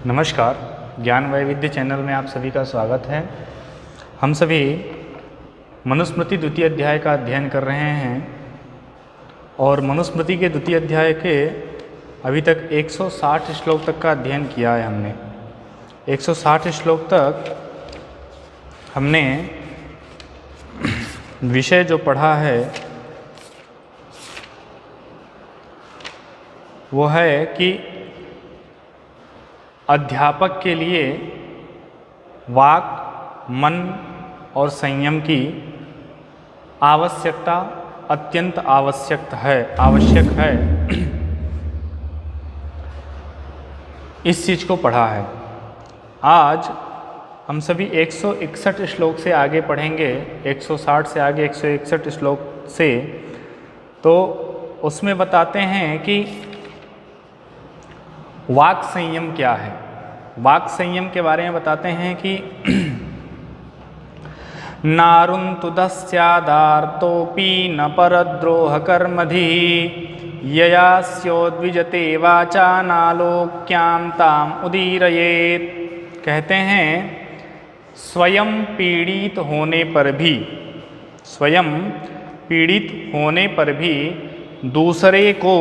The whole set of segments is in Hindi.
नमस्कार, ज्ञान वैविध्य चैनल में आप सभी का स्वागत है। हम सभी मनुस्मृति द्वितीय अध्याय का अध्ययन कर रहे हैं और मनुस्मृति के द्वितीय अध्याय के अभी तक 160 श्लोक तक का अध्ययन किया है हमने। 160 श्लोक तक हमने विषय जो पढ़ा है वो है कि अध्यापक के लिए वाक, मन और संयम की आवश्यकता अत्यंत आवश्यक है। इस चीज़ को पढ़ा है। आज हम सभी 161 श्लोक से आगे पढ़ेंगे, 160 से आगे 161 श्लोक से। तो उसमें बताते हैं कि वाक संयम क्या है। वाक संयम के बारे में बताते हैं कि नारुन्तुदस्यादार्तोऽपि न परद्रोह कर्मधि यया स्योद्विजते वाचा नालोक्यां ताम उदीरयेत्। कहते हैं स्वयं पीड़ित होने पर भी दूसरे को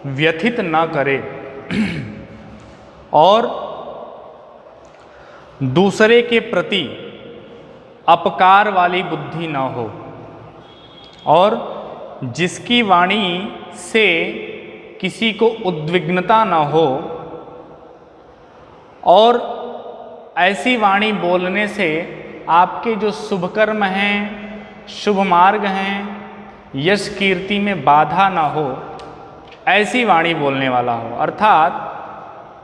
व्यथित न करे और दूसरे के प्रति अपकार वाली बुद्धि न हो, और जिसकी वाणी से किसी को उद्विग्नता न हो, और ऐसी वाणी बोलने से आपके जो शुभ कर्म हैं, शुभ मार्ग हैं, यश कीर्ति में बाधा न हो, ऐसी वाणी बोलने वाला हो। अर्थात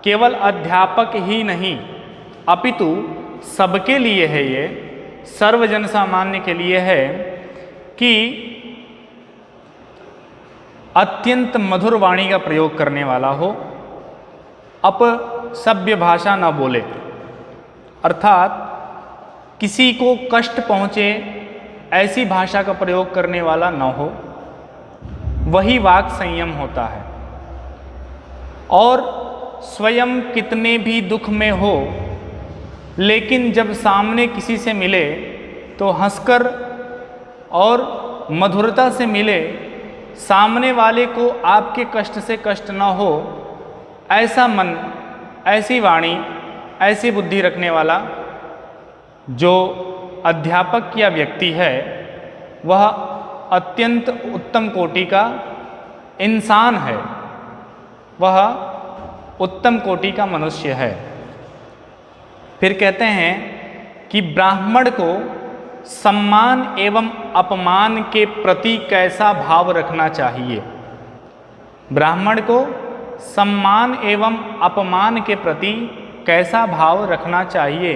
केवल अध्यापक ही नहीं अपितु सबके लिए है, ये सर्वजन सामान्य के लिए है कि अत्यंत मधुर वाणी का प्रयोग करने वाला हो, अपसभ्य भाषा न बोले, अर्थात किसी को कष्ट पहुँचे ऐसी भाषा का प्रयोग करने वाला न हो, वही वाक संयम होता है। और स्वयं कितने भी दुख में हो, लेकिन जब सामने किसी से मिले तो हंसकर और मधुरता से मिले, सामने वाले को आपके कष्ट से कष्ट न हो, ऐसा मन, ऐसी वाणी, ऐसी बुद्धि रखने वाला जो अध्यापक या व्यक्ति है, वह अत्यंत उत्तम कोटि का इंसान है, वह उत्तम कोटि का मनुष्य है। फिर कहते हैं कि ब्राह्मण को सम्मान एवं अपमान के प्रति कैसा भाव रखना चाहिए। ब्राह्मण को सम्मान एवं अपमान के प्रति कैसा भाव रखना चाहिए।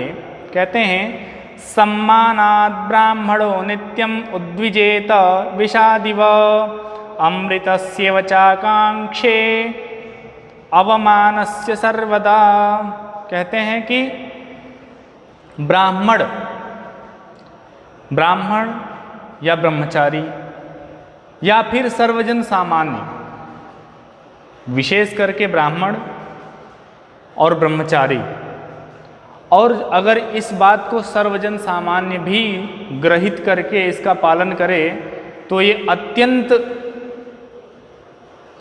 कहते हैं सम्मानाद् ब्राह्मणो नित्यम उद्विजेत विषादिव अमृतस्य वचाकांक्षे अवमानस्य सर्वदा। कहते हैं कि ब्राह्मण या ब्रह्मचारी या फिर सर्वजन सामान्य, विशेष करके ब्राह्मण और ब्रह्मचारी, और अगर इस बात को सर्वजन सामान्य भी ग्रहित करके इसका पालन करे तो ये अत्यंत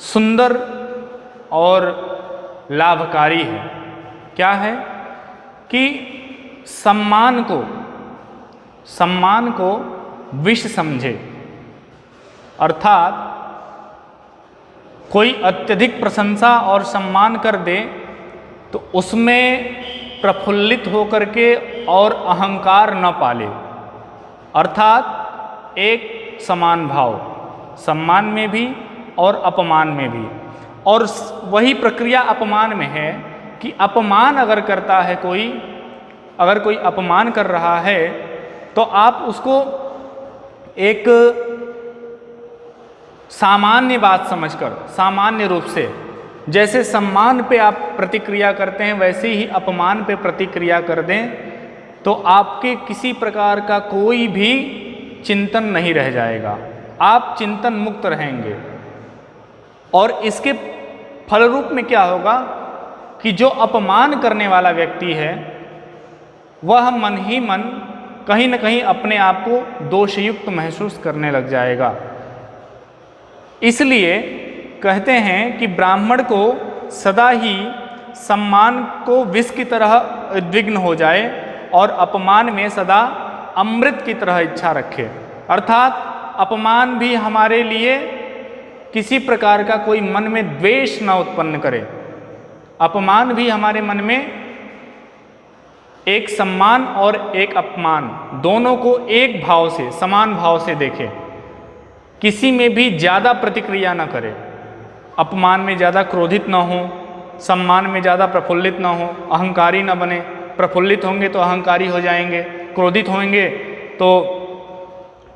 सुंदर और लाभकारी है। क्या है कि सम्मान को विष समझे, अर्थात कोई अत्यधिक प्रशंसा और सम्मान कर दे तो उसमें प्रफुल्लित होकर के और अहंकार न पाले, अर्थात एक समान भाव, सम्मान में भी और अपमान में भी। और वही प्रक्रिया अपमान में है कि अपमान अगर करता है कोई, अगर कोई अपमान कर रहा है तो आप उसको एक सामान्य बात समझकर, सामान्य रूप से, जैसे सम्मान पे आप प्रतिक्रिया करते हैं वैसे ही अपमान पे प्रतिक्रिया कर दें तो आपके किसी प्रकार का कोई भी चिंतन नहीं रह जाएगा, आप चिंतन मुक्त रहेंगे। और इसके फलरूप में क्या होगा कि जो अपमान करने वाला व्यक्ति है वह मन ही मन कहीं न कहीं अपने आप को दोषयुक्त महसूस करने लग जाएगा। इसलिए कहते हैं कि ब्राह्मण को सदा ही सम्मान को विष की तरह उद्विग्न हो जाए और अपमान में सदा अमृत की तरह इच्छा रखे। अर्थात अपमान भी हमारे लिए किसी प्रकार का कोई मन में द्वेष न उत्पन्न करे। अपमान भी हमारे मन में एक सम्मान और एक अपमान दोनों को एक भाव से, समान भाव से देखे, किसी में भी ज़्यादा प्रतिक्रिया न करे। अपमान में ज़्यादा क्रोधित न हो, सम्मान में ज़्यादा प्रफुल्लित न हो, अहंकारी न बने। प्रफुल्लित होंगे तो अहंकारी हो जाएंगे, क्रोधित होंगे तो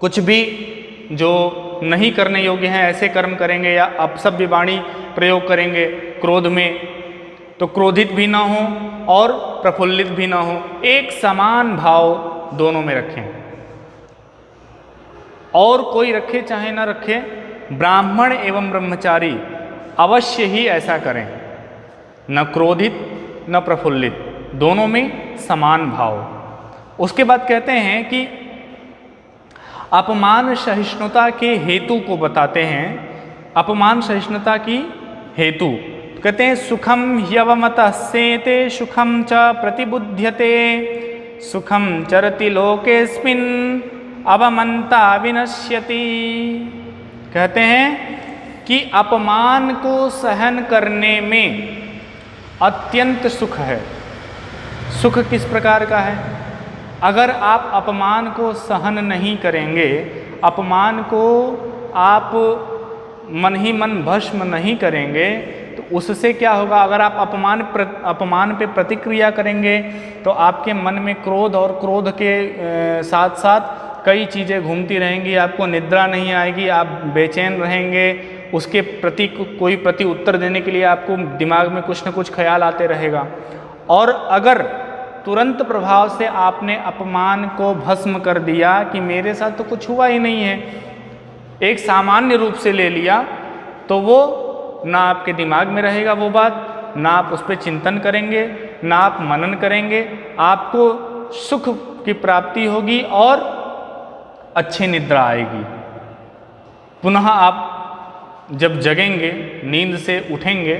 कुछ भी जो नहीं करने योग्य हैं ऐसे कर्म करेंगे या अपशब्द वाणी प्रयोग करेंगे क्रोध में, तो क्रोधित भी ना हो और प्रफुल्लित भी ना हो। एक समान भाव दोनों में रखें। और कोई रखे चाहे ना रखे, ब्राह्मण एवं ब्रह्मचारी अवश्य ही ऐसा करें, न क्रोधित न प्रफुल्लित, दोनों में समान भाव। उसके बाद कहते हैं कि अपमान सहिष्णुता के हेतु को बताते हैं। अपमान सहिष्णुता की हेतु कहते हैं सुखम ह्यवमतः सेते सुखम च प्रतिबुध्यते सुखम चरति लोकेस्मिन् अवमन्ता विनश्यति। कहते हैं कि अपमान को सहन करने में अत्यंत सुख है। सुख किस प्रकार का है? अगर आप अपमान को सहन नहीं करेंगे, अपमान को आप मन ही मन भस्म नहीं करेंगे, तो उससे क्या होगा? अगर आप अपमान पे प्रतिक्रिया करेंगे तो आपके मन में क्रोध और क्रोध के साथ साथ कई चीज़ें घूमती रहेंगी। आपको निद्रा नहीं आएगी, आप बेचैन रहेंगे, उसके प्रति कोई प्रति उत्तर देने के लिए आपको दिमाग में कुछ न कुछ ख्याल आते रहेगा। और अगर तुरंत प्रभाव से आपने अपमान को भस्म कर दिया कि मेरे साथ तो कुछ हुआ ही नहीं है, एक सामान्य रूप से ले लिया, तो वो ना आपके दिमाग में रहेगा वो बात, ना आप उस पर चिंतन करेंगे, ना आप मनन करेंगे। आपको सुख की प्राप्ति होगी और अच्छी निद्रा आएगी। पुनः आप जब जगेंगे, नींद से उठेंगे,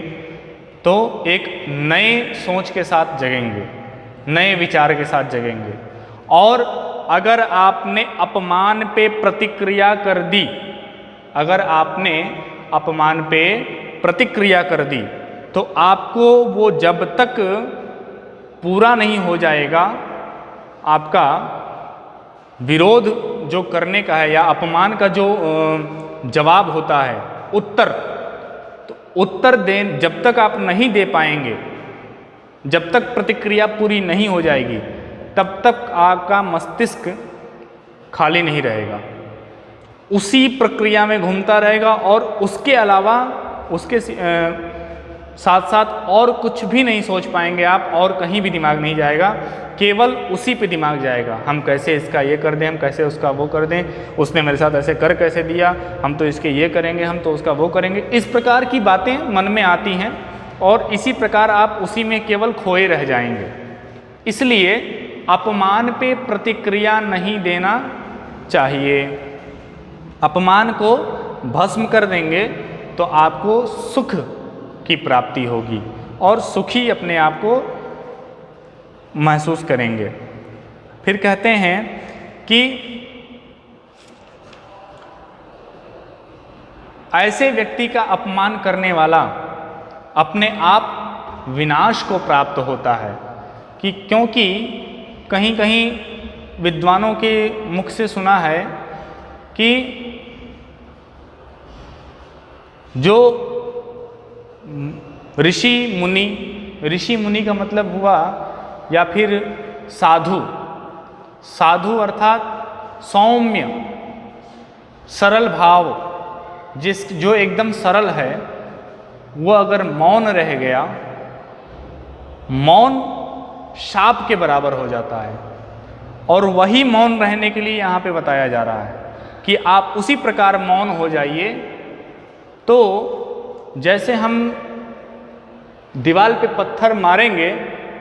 तो एक नए सोच के साथ जगेंगे, नए विचार के साथ जगेंगे। और अगर आपने अपमान पे प्रतिक्रिया कर दी, अगर आपने अपमान पे प्रतिक्रिया कर दी, तो आपको वो जब तक पूरा नहीं हो जाएगा, आपका विरोध जो करने का है या अपमान का जो जवाब होता है, उत्तर, तो उत्तर जब तक आप नहीं दे पाएंगे, जब तक प्रतिक्रिया पूरी नहीं हो जाएगी, तब तक आपका मस्तिष्क खाली नहीं रहेगा, उसी प्रक्रिया में घूमता रहेगा और उसके अलावा उसके साथ साथ और कुछ भी नहीं सोच पाएंगे आप, और कहीं भी दिमाग नहीं जाएगा, केवल उसी पे दिमाग जाएगा। हम कैसे इसका ये कर दें, हम कैसे उसका वो कर दें, उसने मेरे साथ ऐसे कर कैसे दिया, हम तो इसके ये करेंगे, हम तो उसका वो करेंगे। इस प्रकार की बातें मन में आती हैं और इसी प्रकार आप उसी में केवल खोए रह जाएंगे। इसलिए अपमान पे प्रतिक्रिया नहीं देना चाहिए। अपमान को भस्म कर देंगे तो आपको सुख की प्राप्ति होगी और सुखी अपने आप को महसूस करेंगे। फिर कहते हैं कि ऐसे व्यक्ति का अपमान करने वाला अपने आप विनाश को प्राप्त होता है, कि क्योंकि कहीं कहीं विद्वानों के मुख से सुना है कि जो ऋषि मुनि का मतलब हुआ, या फिर साधु अर्थात सौम्य सरल भाव, जो एकदम सरल है, वो अगर मौन रह गया, मौन शाप के बराबर हो जाता है। और वही मौन रहने के लिए यहाँ पे बताया जा रहा है कि आप उसी प्रकार मौन हो जाइए। तो जैसे हम दीवार पे पत्थर मारेंगे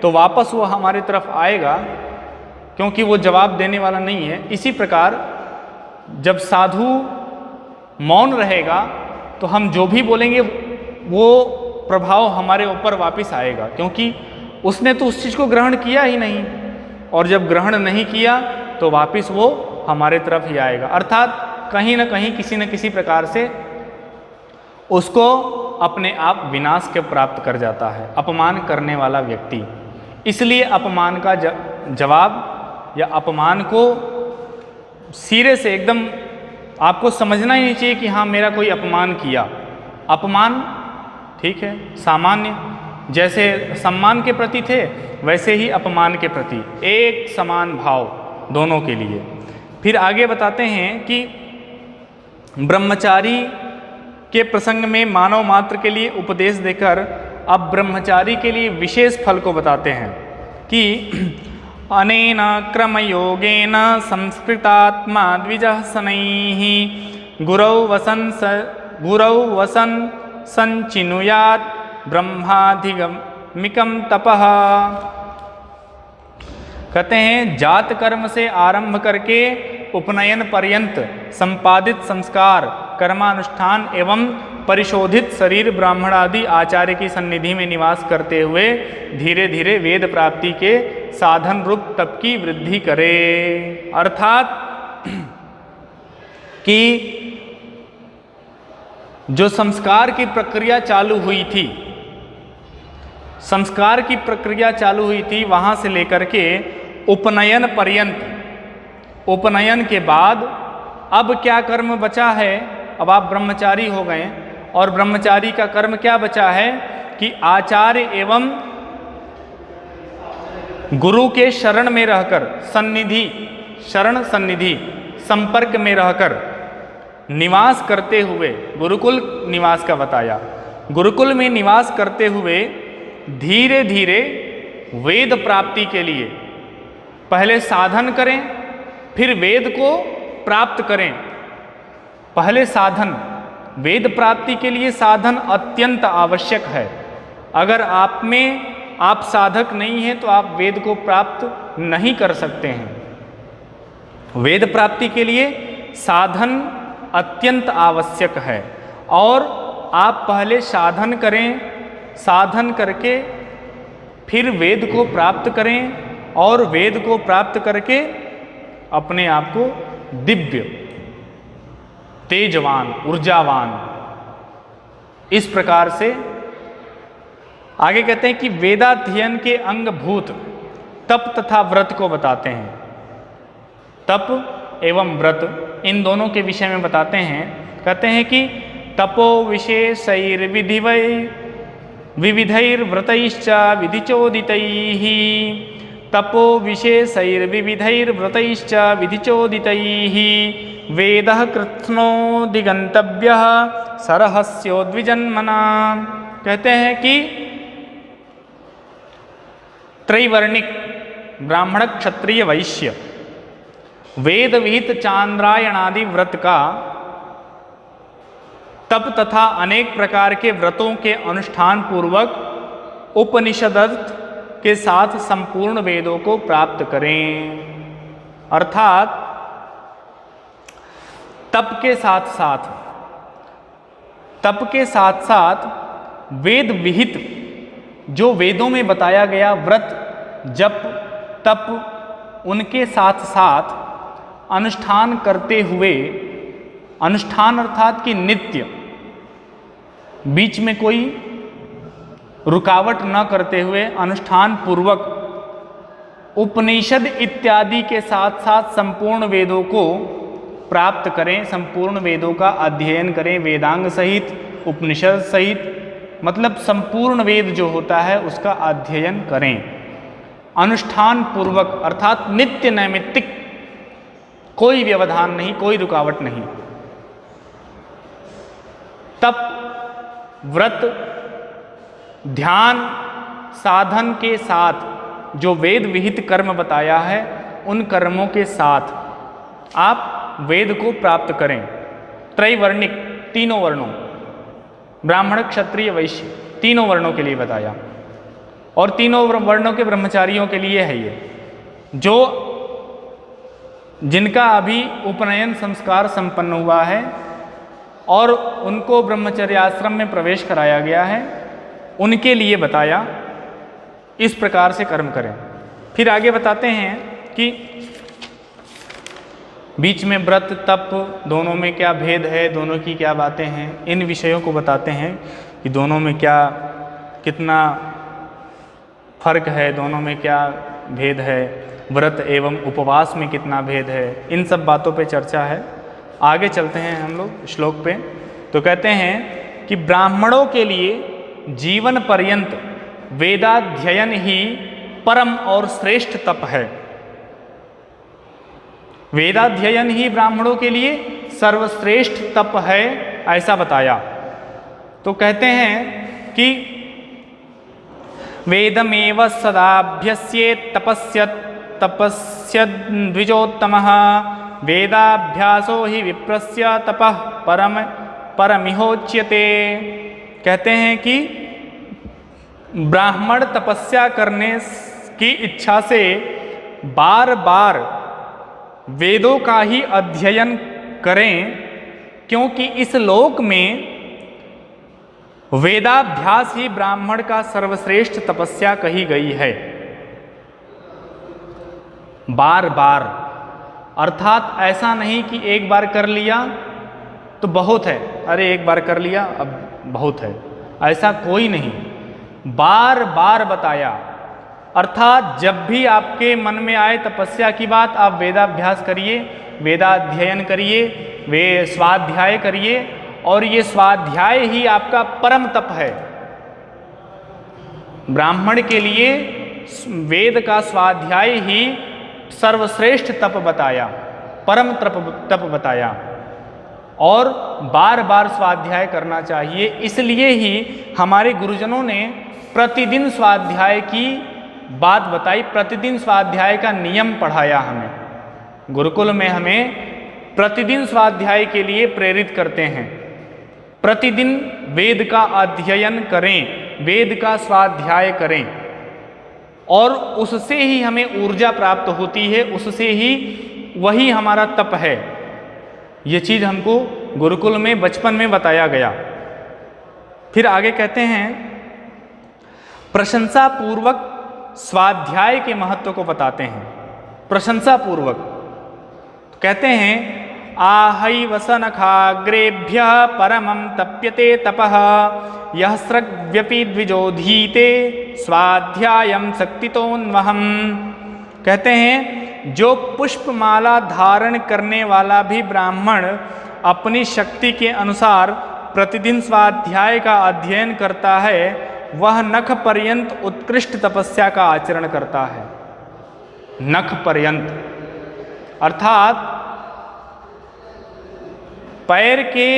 तो वापस वो हमारी तरफ आएगा, क्योंकि वो जवाब देने वाला नहीं है। इसी प्रकार जब साधु मौन रहेगा तो हम जो भी बोलेंगे वो प्रभाव हमारे ऊपर वापस आएगा, क्योंकि उसने तो उस चीज़ को ग्रहण किया ही नहीं, और जब ग्रहण नहीं किया तो वापस वो हमारे तरफ ही आएगा। अर्थात कहीं ना कहीं किसी न किसी प्रकार से उसको अपने आप विनाश के प्राप्त कर जाता है अपमान करने वाला व्यक्ति। इसलिए अपमान का जवाब या अपमान को सिरे से एकदम आपको समझना ही नहीं चाहिए कि हाँ मेरा कोई अपमान किया। अपमान ठीक है, सामान्य, जैसे सम्मान के प्रति थे वैसे ही अपमान के प्रति एक समान भाव दोनों के लिए। फिर आगे बताते हैं कि ब्रह्मचारी के प्रसंग में मानव मात्र के लिए उपदेश देकर अब ब्रह्मचारी के लिए विशेष फल को बताते हैं कि अनेन क्रमयोगेन संस्कृतात्मा द्विजः शनैः गुरौ वसन संचिनुयात् ब्रह्माधिगमिकं तपः। कहते हैं जात कर्म से आरंभ करके उपनयन पर्यंत संपादित संस्कार कर्मानुष्ठान एवं परिशोधित शरीर ब्राह्मण आदि आचार्य की सन्निधि में निवास करते हुए धीरे धीरे वेद प्राप्ति के साधन रूप तप की वृद्धि करे। अर्थात कि जो संस्कार की प्रक्रिया चालू हुई थी, संस्कार की प्रक्रिया चालू हुई थी वहाँ से लेकर के उपनयन पर्यंत, उपनयन के बाद अब क्या कर्म बचा है, अब आप ब्रह्मचारी हो गए और ब्रह्मचारी का कर्म क्या बचा है कि आचार्य एवं गुरु के शरण में रहकर सन्निधि, शरण सन्निधि संपर्क में रहकर निवास करते हुए, गुरुकुल निवास का बताया, गुरुकुल में निवास करते हुए धीरे धीरे वेद प्राप्ति के लिए पहले साधन करें फिर वेद को प्राप्त करें। पहले साधन, वेद प्राप्ति के लिए साधन अत्यंत आवश्यक है। अगर आप में आप साधक नहीं हैं तो आप वेद को प्राप्त नहीं कर सकते हैं। वेद प्राप्ति के लिए साधन अत्यंत आवश्यक है और आप पहले साधन करें, साधन करके फिर वेद को प्राप्त करें और वेद को प्राप्त करके अपने आप को दिव्य, तेजवान, ऊर्जावान, इस प्रकार से आगे कहते हैं कि वेदाध्ययन के अंगभूत तप तथा व्रत को बताते हैं। तप एवं व्रत इन दोनों के विषय में बताते हैं। कहते हैं कि तपो विशेषैर्विधिवै विविधैर्व्रतैश्च विधिचोदितैः, तपो विशेषैर्विविधैर्व्रतैश्च विधिचोदितैः वेदः कृत्स्नो दिगंतव्यः सरहस्योद्विजन्मना। कहते हैं कि त्रैवर्णिक ब्राह्मण क्षत्रिय वैश्य वेद विहित चांद्रायणादि व्रत का, तप तथा अनेक प्रकार के व्रतों के अनुष्ठान पूर्वक उपनिषदर्थ के साथ संपूर्ण वेदों को प्राप्त करें। अर्थात तप के साथ साथ, तप के साथ साथ वेद विहित जो वेदों में बताया गया व्रत, जप, तप, उनके साथ साथ अनुष्ठान करते हुए, अनुष्ठान अर्थात कि नित्य, बीच में कोई रुकावट न करते हुए अनुष्ठान पूर्वक उपनिषद इत्यादि के साथ साथ संपूर्ण वेदों को प्राप्त करें, संपूर्ण वेदों का अध्ययन करें, वेदांग सहित, उपनिषद सहित, मतलब संपूर्ण वेद जो होता है उसका अध्ययन करें अनुष्ठान पूर्वक, अर्थात नित्य नैमित्तिक, कोई व्यवधान नहीं, कोई रुकावट नहीं। तप, व्रत, ध्यान, साधन के साथ जो वेद विहित कर्म बताया है उन कर्मों के साथ आप वेद को प्राप्त करें। त्रैवर्णिक, तीनों वर्णों, ब्राह्मण क्षत्रिय वैश्य, तीनों वर्णों के लिए बताया, और तीनों वर्णों के ब्रह्मचारियों के लिए है ये, जो जिनका अभी उपनयन संस्कार संपन्न हुआ है और उनको ब्रह्मचर्य आश्रम में प्रवेश कराया गया है, उनके लिए बताया इस प्रकार से कर्म करें। फिर आगे बताते हैं कि बीच में व्रत तप दोनों में क्या भेद है, दोनों की क्या बातें हैं, इन विषयों को बताते हैं कि दोनों में क्या कितना फर्क है, दोनों में क्या भेद है, व्रत एवं उपवास में कितना भेद है, इन सब बातों पे चर्चा है। आगे चलते हैं हम लोग श्लोक पे। तो कहते हैं कि ब्राह्मणों के लिए जीवन पर्यंत वेदाध्ययन ही परम और श्रेष्ठ तप है। वेदाध्ययन ही ब्राह्मणों के लिए सर्वश्रेष्ठ तप है, ऐसा बताया। तो कहते हैं कि वेदमेव सदाभ्यस्येत् तपस्य द्विजोत्तमः वेदाभ्यासो ही विप्रस्य तपः परमिहोच्यते। कहते हैं कि ब्राह्मण तपस्या करने की इच्छा से बार बार वेदों का ही अध्ययन करें, क्योंकि इस लोक में वेदाभ्यास ही ब्राह्मण का सर्वश्रेष्ठ तपस्या कही गई है। बार बार अर्थात ऐसा नहीं कि एक बार कर लिया तो बहुत है, अरे एक बार कर लिया अब बहुत है, ऐसा कोई नहीं, बार बार बताया। अर्थात जब भी आपके मन में आए तपस्या की बात, आप वेदाभ्यास करिए, वेदाध्ययन करिए, वे स्वाध्याय करिए, और ये स्वाध्याय ही आपका परम तप है। ब्राह्मण के लिए वेद का स्वाध्याय ही सर्वश्रेष्ठ तप बताया, परम तप बताया, और बार बार स्वाध्याय करना चाहिए। इसलिए ही हमारे गुरुजनों ने प्रतिदिन स्वाध्याय की बात बताई, प्रतिदिन स्वाध्याय का नियम पढ़ाया हमें। गुरुकुल में हमें प्रतिदिन स्वाध्याय के लिए प्रेरित करते हैं। प्रतिदिन वेद का अध्ययन करें, वेद का स्वाध्याय करें, और उससे ही हमें ऊर्जा प्राप्त होती है, उससे ही वही हमारा तप है। ये चीज़ हमको गुरुकुल में बचपन में बताया गया। फिर आगे कहते हैं प्रशंसा पूर्वक स्वाध्याय के महत्व को बताते हैं। प्रशंसा पूर्वक तो कहते हैं आहैव सनखाग्रेभ्यः परमं तप्यते तपः यः स्रग्व्यपि द्विजोधीते स्वाध्यायं शक्तितोन्वहम्। कहते हैं जो पुष्पमाला धारण करने वाला भी ब्राह्मण अपनी शक्ति के अनुसार प्रतिदिन स्वाध्याय का अध्ययन करता है, वह नख पर्यंत उत्कृष्ट तपस्या का आचरण करता है। नख पर्यंत अर्थात पैर के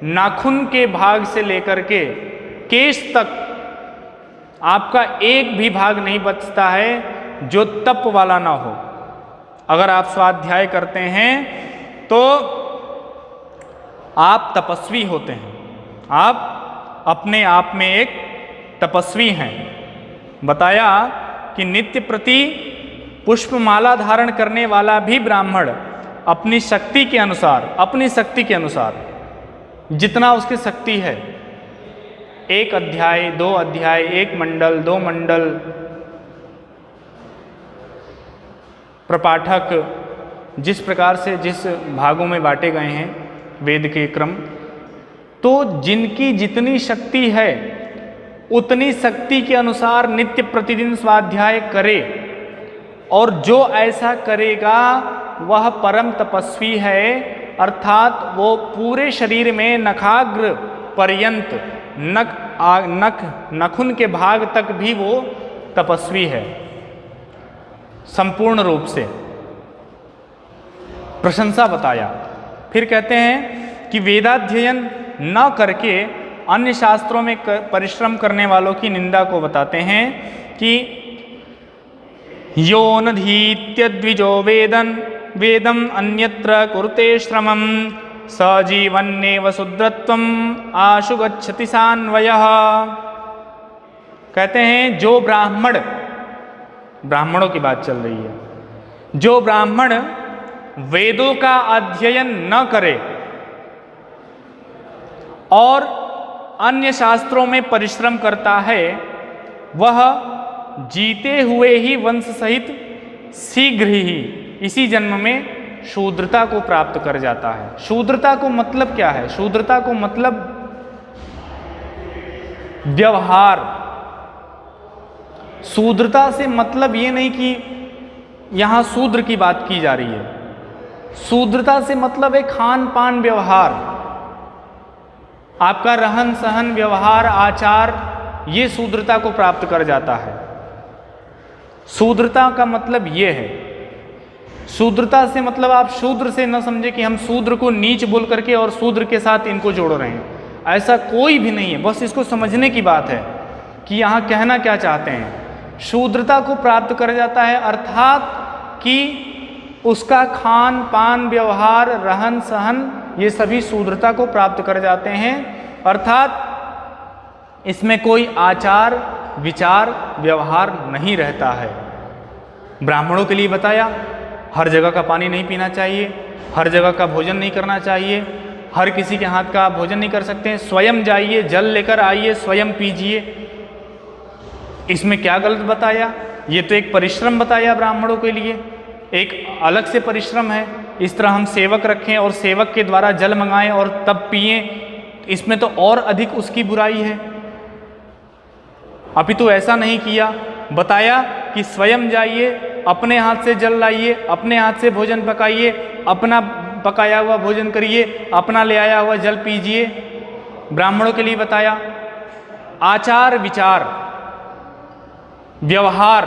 नाखून के भाग से लेकर के केश तक आपका एक भी भाग नहीं बचता है जो तप वाला ना हो। अगर आप स्वाध्याय करते हैं तो आप तपस्वी होते हैं, आप अपने आप में एक तपस्वी हैं। बताया कि नित्य प्रति पुष्पमाला धारण करने वाला भी ब्राह्मण अपनी शक्ति के अनुसार जितना उसकी शक्ति है, एक अध्याय, दो अध्याय, एक मंडल, दो मंडल, प्रपाठक, जिस प्रकार से जिस भागों में बांटे गए हैं वेद के क्रम, तो जिनकी जितनी शक्ति है उतनी शक्ति के अनुसार नित्य प्रतिदिन स्वाध्याय करे, और जो ऐसा करेगा वह परम तपस्वी है। अर्थात वो पूरे शरीर में नखाग्र पर्यंत नखून के भाग तक भी वो तपस्वी है, संपूर्ण रूप से। प्रशंसा बताया। फिर कहते हैं कि वेदाध्ययन न करके अन्य शास्त्रों में परिश्रम करने वालों की निंदा को बताते हैं कि यो नधीत्य द्विजो वेदम अन्यत्र कुरुते श्रमं सजीवन्नेव शूद्रत्वम आशु गच्छति सान्वयः। कहते हैं जो ब्राह्मणों की बात चल रही है, जो ब्राह्मण वेदों का अध्ययन न करे और अन्य शास्त्रों में परिश्रम करता है, वह जीते हुए ही वंश सहित शीघ्र ही इसी जन्म में शूद्रता को प्राप्त कर जाता है। शूद्रता को मतलब क्या है? शूद्रता को मतलब व्यवहार। शूद्रता से मतलब ये नहीं कि यहां शूद्र की बात की जा रही है। शूद्रता से मतलब है खान पान व्यवहार, आपका रहन सहन व्यवहार आचार, ये शूद्रता को प्राप्त कर जाता है। शूद्रता का मतलब ये है। शूद्रता से मतलब आप शूद्र से न समझे कि हम शूद्र को नीच बोल करके और शूद्र के साथ इनको जोड़ रहे हैं, ऐसा कोई भी नहीं है। बस इसको समझने की बात है कि यहाँ कहना क्या चाहते हैं। शूद्रता को प्राप्त कर जाता है अर्थात कि उसका खान पान व्यवहार रहन सहन ये सभी शूद्रता को प्राप्त कर जाते हैं, अर्थात इसमें कोई आचार विचार व्यवहार नहीं रहता है। ब्राह्मणों के लिए बताया, हर जगह का पानी नहीं पीना चाहिए, हर जगह का भोजन नहीं करना चाहिए, हर किसी के हाथ का भोजन नहीं कर सकते हैं, स्वयं जाइए जल लेकर आइए स्वयं पीजिए। इसमें क्या गलत बताया? ये तो एक परिश्रम बताया ब्राह्मणों के लिए, एक अलग से परिश्रम है। इस तरह हम सेवक रखें और सेवक के द्वारा जल मंगाएं और तब पिएं, इसमें तो और अधिक उसकी बुराई है। अभी तो ऐसा नहीं किया, बताया कि स्वयं जाइए, अपने हाथ से जल लाइए, अपने हाथ से भोजन पकाइए, अपना पकाया हुआ भोजन करिए, अपना ले आया हुआ जल पीजिए। ब्राह्मणों के लिए बताया। आचार विचार व्यवहार,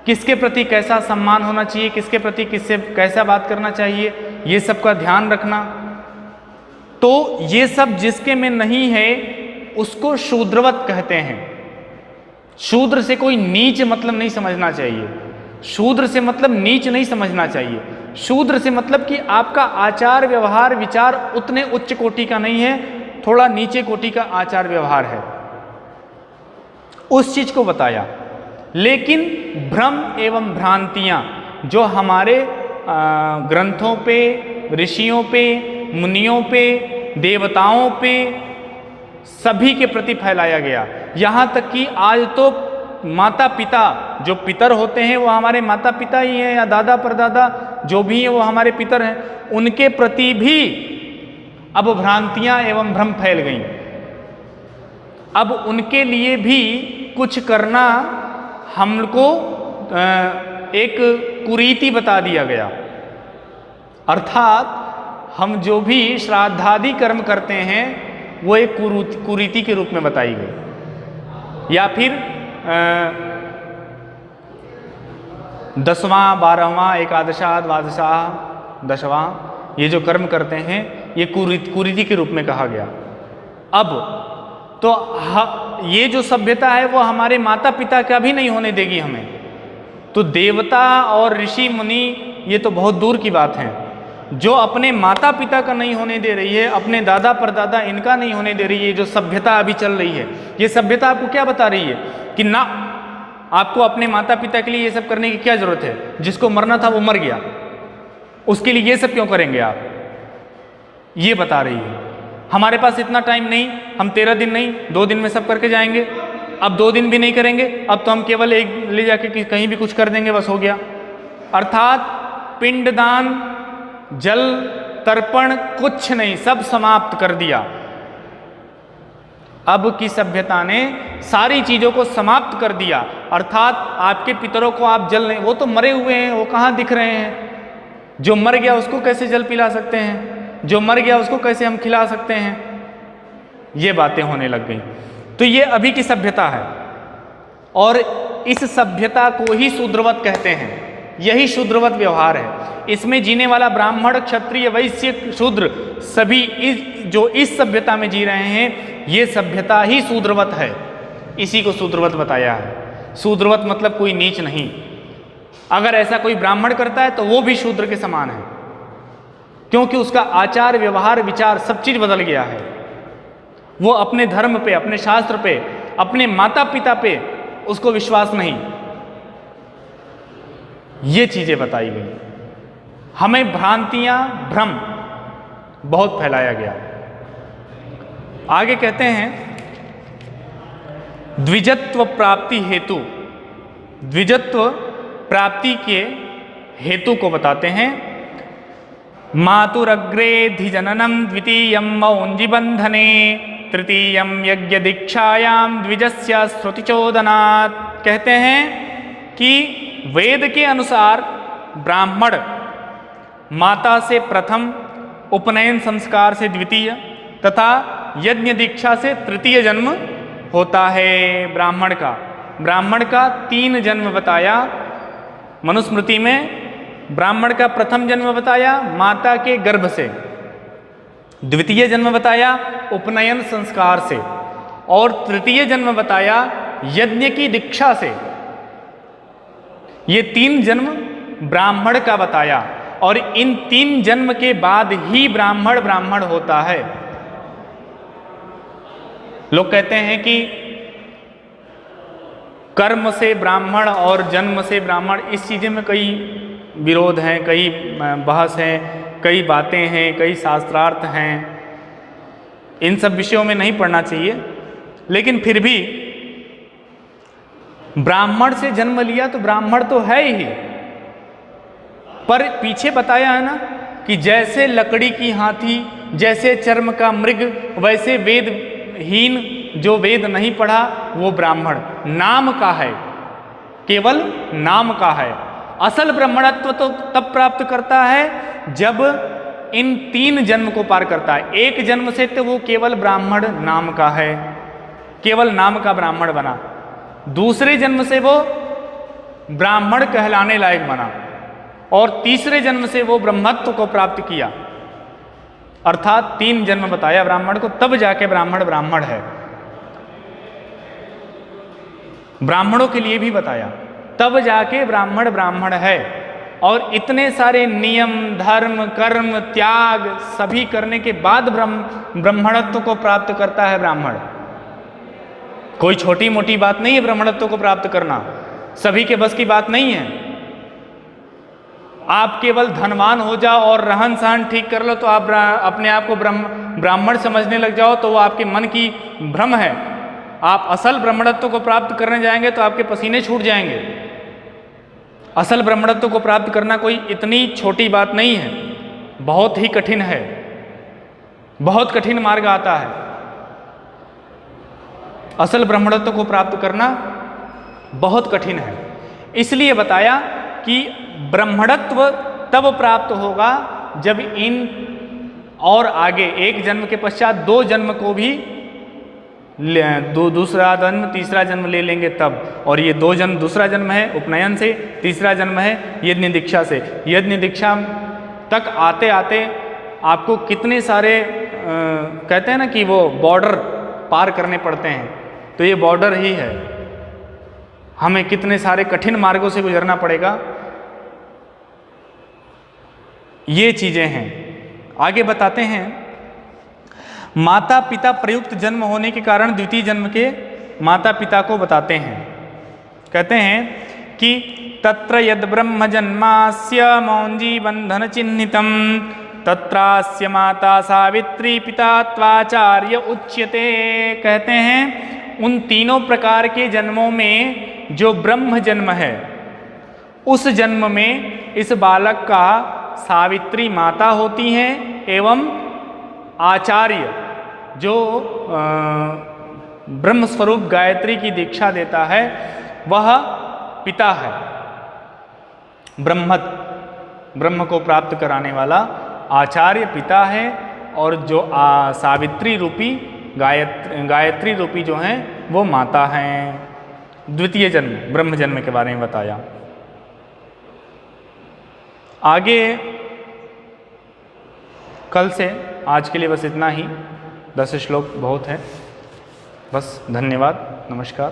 किसके प्रति कैसा सम्मान होना चाहिए, किसके प्रति किससे कैसा बात करना चाहिए, ये सब का ध्यान रखना। तो ये सब जिसके में नहीं है उसको शूद्रवत कहते हैं। शूद्र से कोई नीच मतलब नहीं समझना चाहिए, शूद्र से मतलब नीच नहीं समझना चाहिए। शूद्र से मतलब कि आपका आचार व्यवहार विचार उतने उच्च कोटि का नहीं है, थोड़ा नीचे कोटि का आचार व्यवहार है, उस चीज को बताया। लेकिन भ्रम एवं भ्रांतियां जो हमारे ग्रंथों पे, ऋषियों पे, मुनियों पे, देवताओं पे सभी के प्रति फैलाया गया, यहाँ तक कि आज तो माता पिता, जो पितर होते हैं वो हमारे माता पिता ही हैं या दादा परदादा जो भी हैं वो हमारे पितर हैं, उनके प्रति भी अब भ्रांतियां एवं भ्रम फैल गई। अब उनके लिए भी कुछ करना हमको एक कुरीति बता दिया गया, अर्थात हम जो भी श्राद्धादि कर्म करते हैं वो एक कुरीति के रूप में बताई गई। या फिर 10वां 12वां एकादशा द्वादशा दशवां ये जो कर्म करते हैं ये कुरीति के रूप में कहा गया। अब तो ये जो सभ्यता है वो हमारे माता पिता का भी नहीं होने देगी हमें, तो देवता और ऋषि मुनि ये तो बहुत दूर की बात है। जो अपने माता पिता का नहीं होने दे रही है, अपने दादा परदादा इनका नहीं होने दे रही है, जो सभ्यता अभी चल रही है, ये सभ्यता आपको क्या बता रही है कि ना आपको अपने माता पिता के लिए ये सब करने की क्या जरूरत है, जिसको मरना था वो मर गया, उसके लिए ये सब क्यों करेंगे आप, ये बता रही है। हमारे पास इतना टाइम नहीं, हम 13 दिन नहीं 2 दिन में सब करके जाएंगे, अब 2 दिन भी नहीं करेंगे, अब तो हम केवल एक ले जाके कहीं भी कुछ कर देंगे, बस हो गया। अर्थात पिंडदान जल तर्पण कुछ नहीं, सब समाप्त कर दिया। अब की सभ्यता ने सारी चीजों को समाप्त कर दिया, अर्थात आपके पितरों को आप जल नहीं, वो तो मरे हुए हैं, वो कहाँ दिख रहे हैं। जो मर गया उसको कैसे जल पिला सकते हैं, जो मर गया उसको कैसे हम खिला सकते हैं, ये बातें होने लग गई। तो ये अभी की सभ्यता है और इस सभ्यता को ही शूद्रवत कहते हैं, यही शूद्रवत व्यवहार है। इसमें जीने वाला ब्राह्मण क्षत्रिय वैश्य शूद्र सभी जो इस सभ्यता में जी रहे हैं, ये सभ्यता ही शूद्रवत है, इसी को शूद्रवत बताया है। शूद्रवत मतलब कोई नीच नहीं, अगर ऐसा कोई ब्राह्मण करता है तो वो भी शूद्र के समान है। क्योंकि उसका आचार व्यवहार विचार सब चीज बदल गया है। वो अपने धर्म पे, अपने शास्त्र पे, अपने माता पिता पे उसको विश्वास नहीं। ये चीजें बताई गई। हमें भ्रांतियां, भ्रम बहुत फैलाया गया। आगे कहते हैं द्विजत्व प्राप्ति हेतु, द्विजत्व प्राप्ति के हेतु को बताते हैं। मातुरग्रे धिजननम द्वितीयं मौञ्जीबन्धने तृतीयं यज्ञ दीक्षायां द्विजस्य श्रुतिचोदनात्। कहते हैं कि वेद के अनुसार ब्राह्मण माता से प्रथम, उपनयन संस्कार से द्वितीय तथा यज्ञ दीक्षा से तृतीय जन्म होता है ब्राह्मण का। ब्राह्मण का 3 जन्म बताया मनुस्मृति में। ब्राह्मण का प्रथम जन्म बताया माता के गर्भ से, द्वितीय जन्म बताया उपनयन संस्कार से, और तृतीय जन्म बताया यज्ञ की दीक्षा से। ये 3 जन्म ब्राह्मण का बताया, और इन 3 जन्म के बाद ही ब्राह्मण ब्राह्मण होता है। लोग कहते हैं कि कर्म से ब्राह्मण और जन्म से ब्राह्मण, इस चीज़ में कई विरोध हैं, कई बहस हैं, कई बातें हैं, कई शास्त्रार्थ हैं। इन सब विषयों में नहीं पढ़ना चाहिए, लेकिन फिर भी ब्राह्मण से जन्म लिया तो ब्राह्मण तो है ही। पर पीछे बताया है ना कि जैसे लकड़ी की हाथी, जैसे चर्म का मृग, वैसे वेदहीन जो वेद नहीं पढ़ा वो ब्राह्मण नाम का है, केवल नाम का है। असल ब्राह्मणत्व तो तब प्राप्त करता है जब इन 3 जन्म को पार करता है। एक जन्म से तो वो केवल ब्राह्मण नाम का है, केवल नाम का ब्राह्मण बना। दूसरे जन्म से वो ब्राह्मण कहलाने लायक बना, और तीसरे जन्म से वो ब्रह्मत्व को प्राप्त किया। अर्थात 3 जन्म बताया ब्राह्मण को, तब जाके ब्राह्मण ब्राह्मण है। ब्राह्मणों के लिए भी बताया, तब जाके ब्राह्मण ब्राह्मण है। और इतने सारे नियम, धर्म, कर्म, त्याग सभी करने के बाद ब्राह्मणत्व को प्राप्त करता है ब्राह्मण। कोई छोटी मोटी बात नहीं है ब्राह्मणत्व को प्राप्त करना, सभी के बस की बात नहीं है। आप केवल धनवान हो जाओ और रहन सहन ठीक कर लो तो आप अपने आप को ब्राह्मण समझने लग जाओ, तो वो आपके मन की भ्रम है। आप असल ब्राह्मणत्व को प्राप्त करने जाएंगे तो आपके पसीने छूट जाएंगे। असल ब्राह्मणत्व को प्राप्त करना कोई इतनी छोटी बात नहीं है, बहुत ही कठिन है, बहुत कठिन मार्ग आता है। असल ब्राह्मणत्व को प्राप्त करना बहुत कठिन है। इसलिए बताया कि ब्राह्मणत्व तब प्राप्त होगा जब इन और आगे एक जन्म के पश्चात 2 जन्म को भी दूसरा जन्म, तीसरा जन्म ले लेंगे तब। और ये 2 जन्म, दूसरा जन्म है उपनयन से, तीसरा जन्म है यज्ञ दीक्षा से। यज्ञ दीक्षा तक आते आते आपको कितने सारे कहते हैं ना कि वो बॉर्डर पार करने पड़ते हैं, तो ये बॉर्डर ही है। हमें कितने सारे कठिन मार्गों से गुजरना पड़ेगा, ये चीजें हैं। आगे बताते हैं, माता पिता प्रयुक्त जन्म होने के कारण द्वितीय जन्म के माता पिता को बताते हैं। कहते हैं कि तत्र यद ब्रह्म जन्मास्य मौंजी बंधन चिन्हितम तत्रास्य माता सावित्री पिता त्वाचार्य उच्यते। कहते हैं उन तीनों प्रकार के जन्मों में जो ब्रह्म जन्म है, उस जन्म में इस बालक का सावित्री माता होती हैं एवं आचार्य जो ब्रह्म स्वरूप गायत्री की दीक्षा देता है वह पिता है। ब्रह्म को प्राप्त कराने वाला आचार्य पिता है, और जो सावित्री रूपी गायत्री रूपी जो हैं वो माता हैं। द्वितीय जन्म ब्रह्म जन्म के बारे में बताया। आगे कल से, आज के लिए बस इतना ही। 10 श्लोक बहुत है, बस। धन्यवाद, नमस्कार।